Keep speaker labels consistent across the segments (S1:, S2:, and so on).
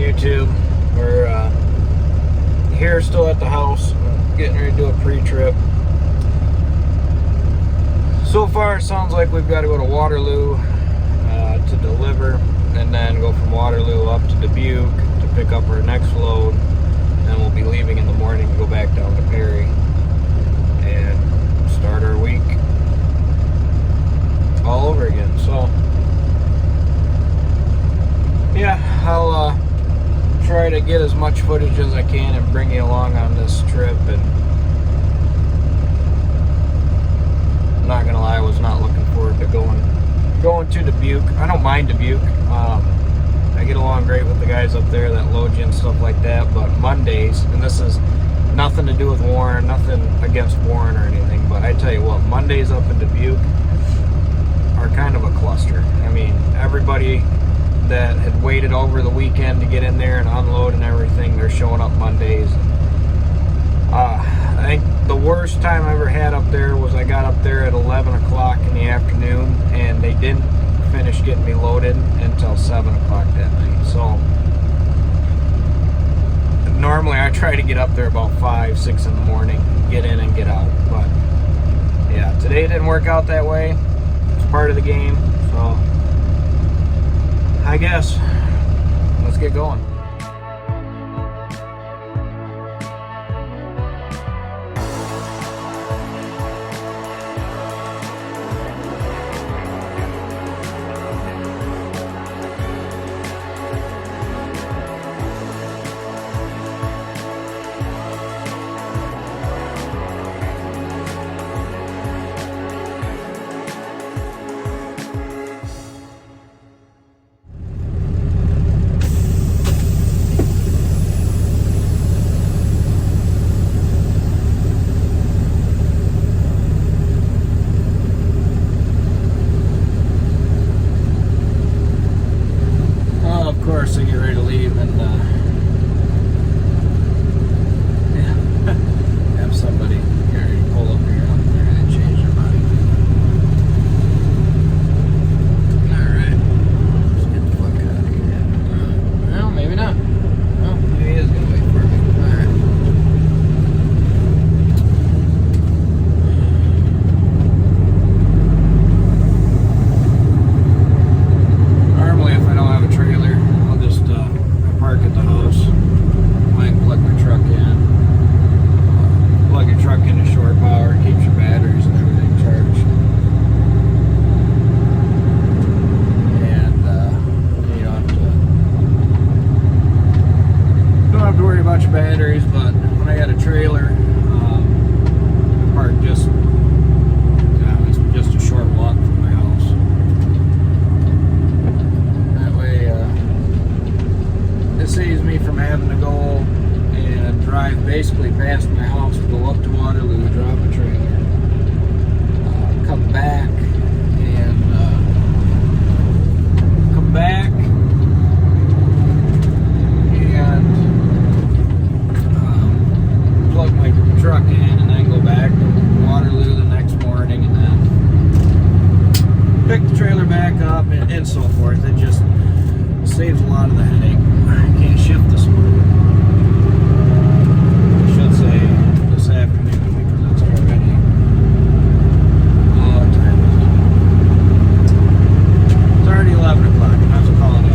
S1: YouTube. We're here still at the house, getting ready to do a pre-trip. So far, it sounds like we've got to go to Waterloo to deliver, and then go from Waterloo up to Dubuque to pick up our next load. Then we'll be leaving in the morning to go back down to Perry and start our week all over again. So yeah, I'll try to get as much footage as I can and bring you along on this trip. And I'm not gonna lie, I was not looking forward to going to Dubuque. I don't mind Dubuque. I get along great with the guys up there that load you and stuff like that. But Mondays, and this is nothing to do with Warren, nothing against Warren or anything, but I tell you what, Mondays up in Dubuque are kind of a cluster. I mean, everybody that had waited over the weekend to get in there and unload and everything, they're showing up Mondays. I think the worst time I ever had up there was I got up there at 11 o'clock in the afternoon, and they didn't finish getting me loaded until 7 o'clock that night. So normally I try to get up there about 5, 6 in the morning, get in and get out. But yeah, today it didn't work out that way. It's part of the game. So I guess let's get going. I get ready to leave and have somebody here pull up here and change their mind. Alright, let's get the fuck out of here. Well, maybe not. Well, maybe he is going to wait for me. Alright. Normally, if I don't have a trailer, park at the house, might plug my truck in. Plug your truck into shore power, keeps your batteries and everything charged. And you don't have to worry about your batteries. But when I got a trailer, I park just it's just a short walk from my house. It saves me from having to go and drive basically past my house to go up to Waterloo, drop a trailer, come back, and plug my truck in, and then go back to Waterloo the next morning, and then pick the trailer back up, and so forth. It just saves a lot of the headache. I can't shift this morning. I should say this afternoon, because it's already, what time is it? It's already 11 o'clock. I might as well call it out.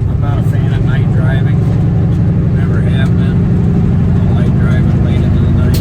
S1: I'm not a fan of night driving. Never have been. I don't like driving late into the night.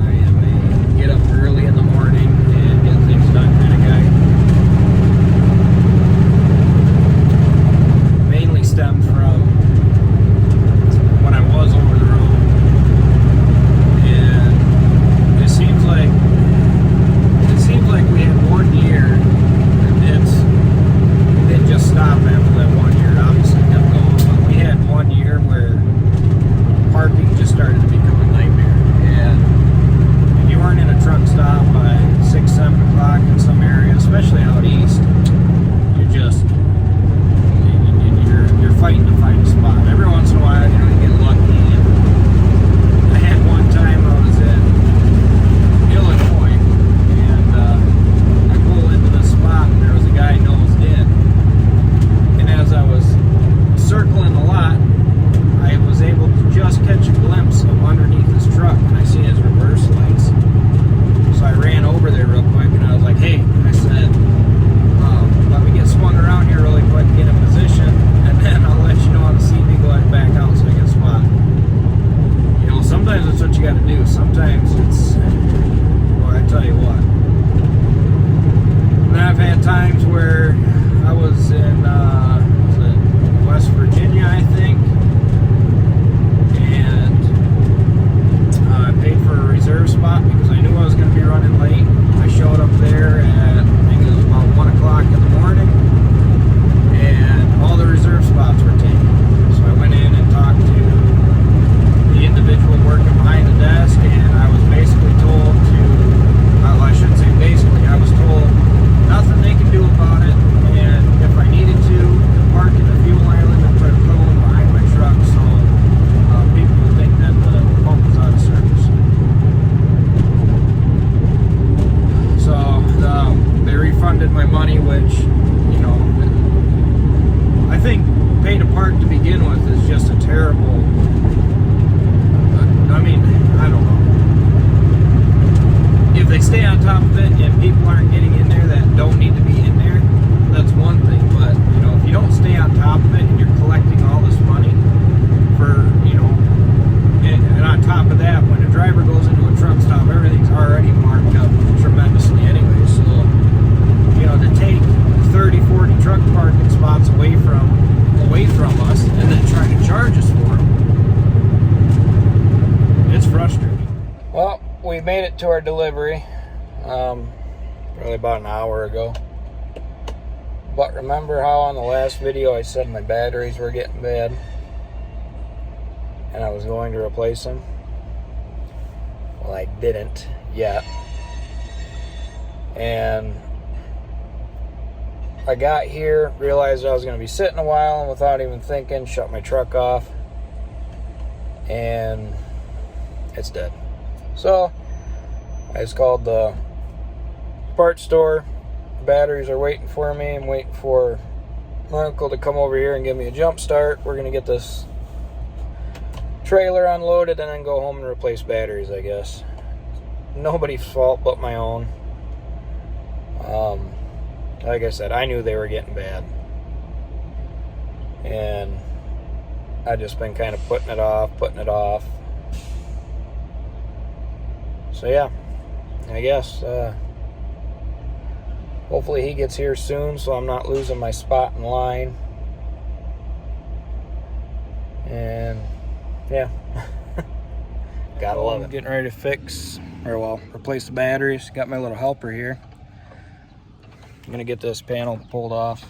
S1: I am a get up early in the morning and get things done kind of guy. where I was in was it West Virginia, I think, and I paid for a reserve spot because I knew I was going to be running late. I showed up there at, I think it was about 1 o'clock in the morning, and all the reserve spots were taken. So I went in and talked to the individual working behind the desk, and I was basically told to, well, I shouldn't say basically, I was told nothing they can do about it, and if I needed to, park in the fuel island and put a cone behind my truck so people would think that the pump was out of service. So they refunded my money, which, you know, I think pay to park to begin with is just a terrible, I mean, I don't know. If they stay on top of it and people aren't getting in there that don't need to be in there, that's one thing. But, you know, if you don't stay on top of it and you're collecting all this money for, you know, and on top of that, when a driver goes into a truck stop, everything's already marked up tremendously anyway. So, you know, to take 30, 40 truck parking spots away from us and then try to charge us for them, it's frustrating. Well, we made it to our delivery probably about an hour ago. But remember how on the last video I said my batteries were getting bad and I was going to replace them? Well, I didn't yet. And I got here, realized I was going to be sitting a while, and without even thinking, shut my truck off. And it's dead. So I just called the parts store. The batteries are waiting for me. I'm waiting for my uncle to come over here and give me a jump start. We're going to get this trailer unloaded and then go home and replace batteries, I guess. Nobody's fault but my own. Like I said, I knew they were getting bad. And I just been kind of putting it off. So yeah, I guess hopefully he gets here soon so I'm not losing my spot in line. And yeah, gotta love it. Getting ready to replace the batteries. Got my little helper here. I'm gonna get this panel pulled off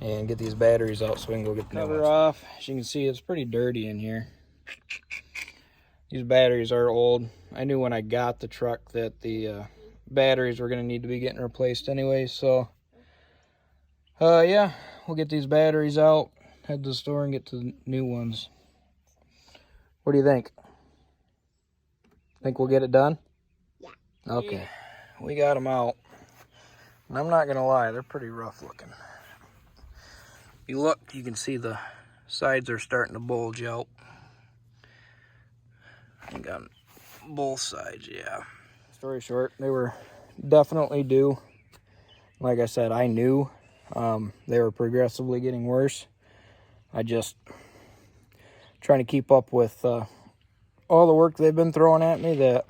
S1: and get these batteries out so we can go get the cover off. As you can see, it's pretty dirty in here. These batteries are old. I knew when I got the truck that the batteries were going to need to be getting replaced anyway. So, yeah, we'll get these batteries out, head to the store, and get to the new ones. What do you think? Think we'll get it done?
S2: Yeah.
S1: Okay. We got them out. And I'm not going to lie, they're pretty rough looking. You look, you can see the sides are starting to bulge out. I think on both sides, yeah. Story short, they were definitely due. Like I said, I knew they were progressively getting worse. I just trying to keep up with all the work they've been throwing at me that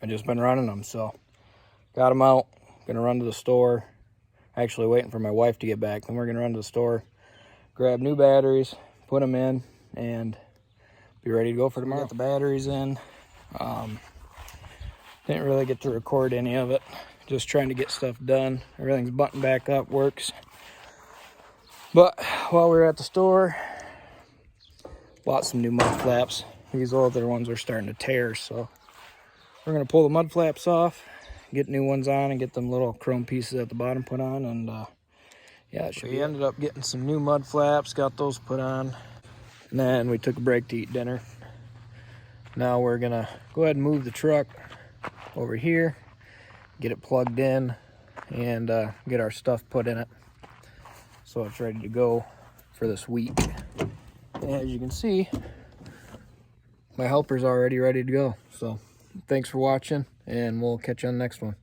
S1: I just been running them. So got them out, gonna run to the store. Actually waiting for my wife to get back. Then we're gonna run to the store, grab new batteries, put them in, and be ready to go for tomorrow. Got the batteries in. Didn't really get to record any of it. Just trying to get stuff done. Everything's buttoned back up, works. But while we were at the store, bought some new mud flaps. These older ones are starting to tear, so we're gonna pull the mud flaps off, get new ones on, and get them little chrome pieces at the bottom put on. And yeah, we ended up getting some new mud flaps, got those put on. And then we took a break to eat dinner. Now we're gonna go ahead and move the truck over here, get it plugged in, and get our stuff put in it so it's ready to go for this week. And as you can see, my helper's already ready to go. So thanks for watching, and we'll catch you on the next one.